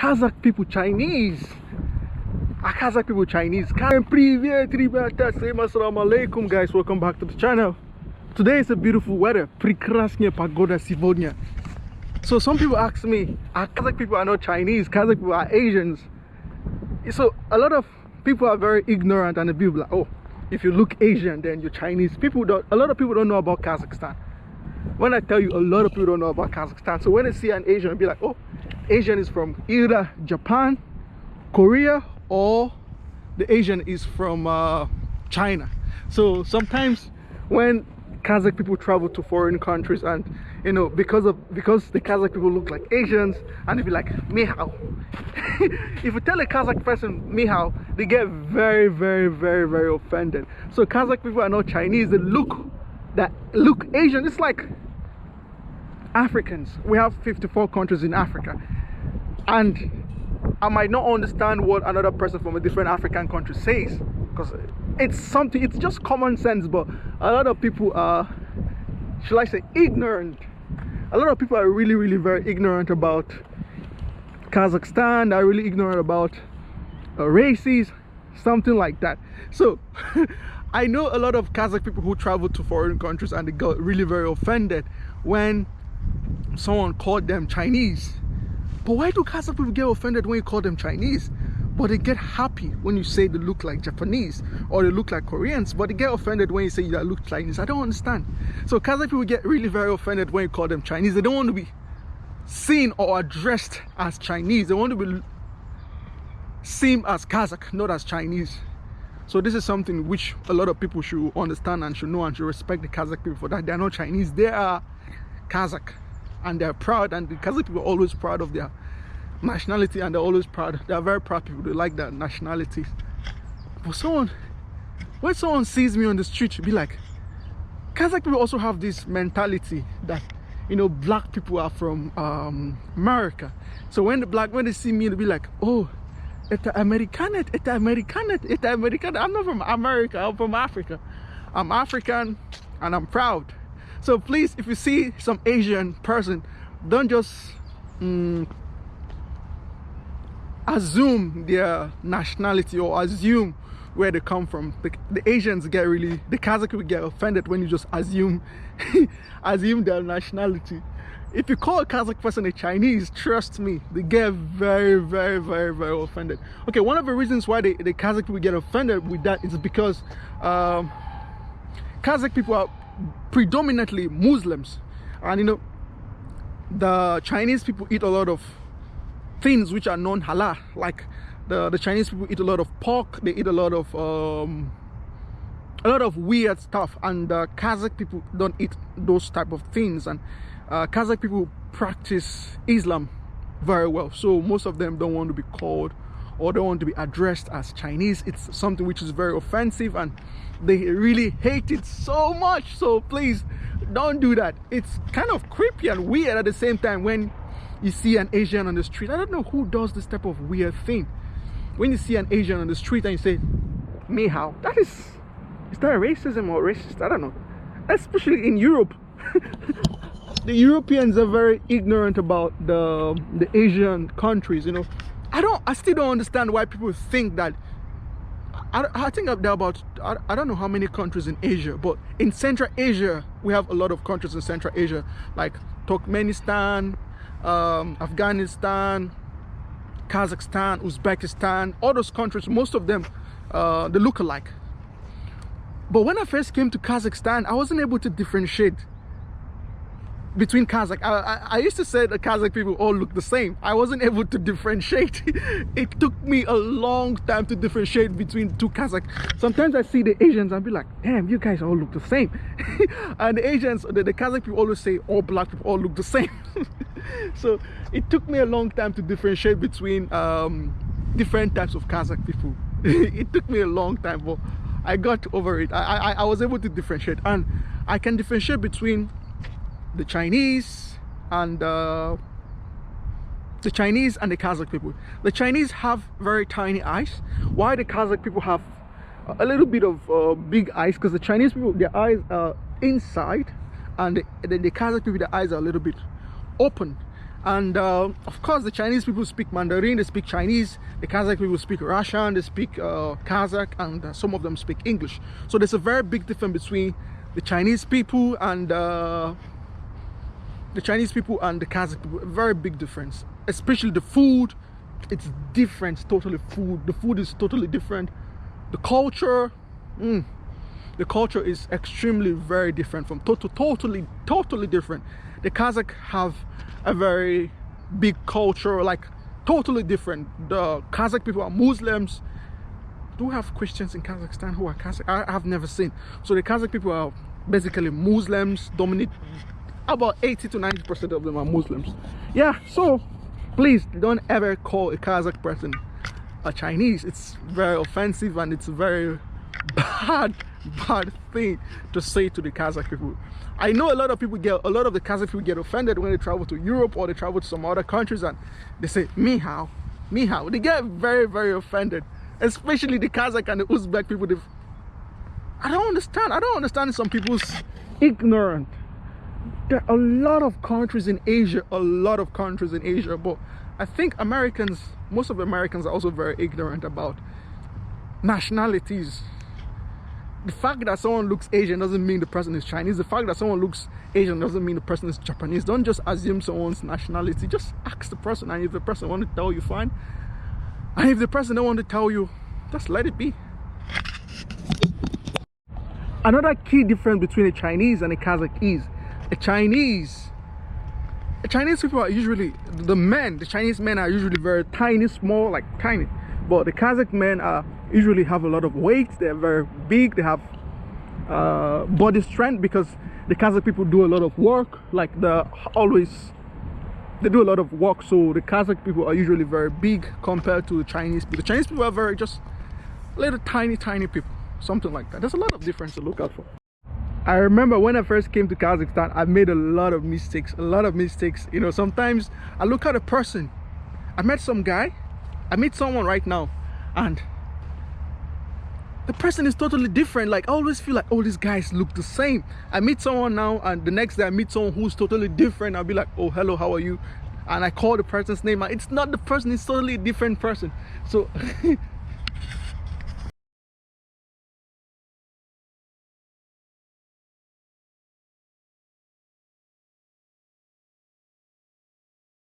Kazakh people Chinese. Kazakh people Chinese. Привет, ребята, всем ассаламу алейкум, guys. Welcome back to the channel. Today is a beautiful weather. Прекрасная погода сегодня. So some people ask me, Kazakh people are not Chinese, Kazakh people are Asians. So a lot of people are very ignorant and they be like, oh, if you look Asian, then you're Chinese. A lot of people don't know about Kazakhstan. When I tell you, a lot of people don't know about Kazakhstan. So when they see an Asian, they'll be like, oh, Asian is from either Japan, Korea, or the Asian is from China. So sometimes when Kazakh people travel to foreign countries, and you know, because the Kazakh people look like Asians, and they be like mihao. If you tell a Kazakh person mihao, they get very, very, very, very offended. So Kazakh people are not Chinese. They look Asian. It's like Africans. We have 54 countries in Africa, and I might not understand what another person from a different African country says, because it's just common sense. But a lot of people are, should I say, ignorant. A lot of people are really, really very ignorant about Kazakhstan. They're really ignorant about races, something like that. So I know a lot of Kazakh people who travel to foreign countries and they got really very offended when someone called them Chinese. But why do Kazakh people get offended when you call them Chinese? But they get happy when you say they look like Japanese or they look like Koreans, but they get offended when you say they look Chinese. I don't understand. So Kazakh people get really very offended when you call them Chinese. They don't want to be seen or addressed as Chinese. They want to be seen as Kazakh, not as Chinese. So this is something which a lot of people should understand and should know and should respect the Kazakh people for that. They are not Chinese, they are Kazakh, and they're proud, and the Kazakh people are always proud of their nationality, and they're always proud. They're very proud people. They like their nationalities. But when someone sees me on the street, be like, Kazakh people also have this mentality that, you know, black people are from America. So when they see me, they'll be like, oh, it's American. I'm not from America, I'm from Africa. I'm African and I'm proud. So please, if you see some Asian person, don't just assume their nationality or assume where they come from. The Asians get really, the Kazakh people get offended when you just assume their nationality. If you call a Kazakh person a Chinese, trust me, they get very, very, very, very offended. Okay, one of the reasons why the Kazakh people get offended with that is because Kazakh people are predominantly Muslims, and you know, the Chinese people eat a lot of things which are non-halal. Like the Chinese people eat a lot of pork, they eat a lot of weird stuff, and the Kazakh people don't eat those type of things. And Kazakh people practice Islam very well, so most of them don't want to be called or don't want to be addressed as Chinese. It's something which is very offensive, and they really hate it so much. So please don't do that. It's kind of creepy and weird at the same time when you see an Asian on the street. I don't know who does this type of weird thing. When you see an Asian on the street and you say "me how," is that racism or racist? I don't know. Especially in Europe. The Europeans are very ignorant about the Asian countries, you know. I still don't understand why people think that. I think there are about, I don't know how many countries in Asia, but in Central Asia, we have a lot of countries in Central Asia, like Turkmenistan, Afghanistan, Kazakhstan, Uzbekistan, all those countries, most of them, they look alike. But when I first came to Kazakhstan, I wasn't able to differentiate between Kazakh. I used to say that Kazakh people all look the same. I wasn't able to differentiate. It took me a long time to differentiate between two Kazakh. Sometimes I see the Asians and be like, damn, you guys all look the same. And the Asians, the Kazakh people always say all black people all look the same. So it took me a long time to differentiate between different types of Kazakh people. It took me a long time, but I got over it. I was able to differentiate, and I can differentiate between the Chinese and the Kazakh people. The Chinese have very tiny eyes, while the Kazakh people have a little bit of big eyes, because the Chinese people, their eyes are inside, and the Kazakh people, their eyes are a little bit open. And of course, the Chinese people speak Mandarin, they speak Chinese. The Kazakh people speak Russian, they speak Kazakh, and some of them speak English. So there's a very big difference between the Chinese people and the Kazakh people. A very big difference, especially the food. It's different, totally. The food is totally different. The culture, the culture is extremely very different from totally different. The Kazakh have a very big culture, like totally different. The Kazakh people are Muslims. Do we have Christians in Kazakhstan who are Kazakh? I have never seen. So the Kazakh people are basically Muslims, dominate. About 80 to 90% of them are Muslims. Yeah, so please don't ever call a Kazakh person a Chinese. It's very offensive and it's a very bad thing to say to the Kazakh people. I know a lot of the Kazakh people get offended when they travel to Europe or they travel to some other countries and they say "Ni hao." They get very, very offended, especially the Kazakh and the Uzbek people. I don't understand some people's ignorant. There are a lot of countries in Asia, but I think most of Americans are also very ignorant about nationalities. The fact that someone looks Asian doesn't mean the person is Chinese. The fact that someone looks Asian doesn't mean the person is Japanese. Don't just assume someone's nationality. Just ask the person, and if the person wants to tell you, fine. And if the person don't want to tell you, just let it be. Another key difference between a Chinese and a Kazakh is the Chinese people are usually, the Chinese men are usually very tiny, small, like tiny. But the Kazakh men usually have a lot of weight. They're very big. They have body strength because the Kazakh people do a lot of work. Like they do a lot of work. So the Kazakh people are usually very big compared to the Chinese people. The Chinese people are very just little tiny people, something like that. There's a lot of difference to look out for. I remember when I first came to Kazakhstan, I made a lot of mistakes. You know, sometimes I look at a person. I met someone right now, and the person is totally different. Like I always feel like, oh, these guys look the same. I meet someone now, and the next day I meet someone who's totally different. I'll be like, oh, hello, how are you? And I call the person's name, and it's not the person, it's totally a different person. So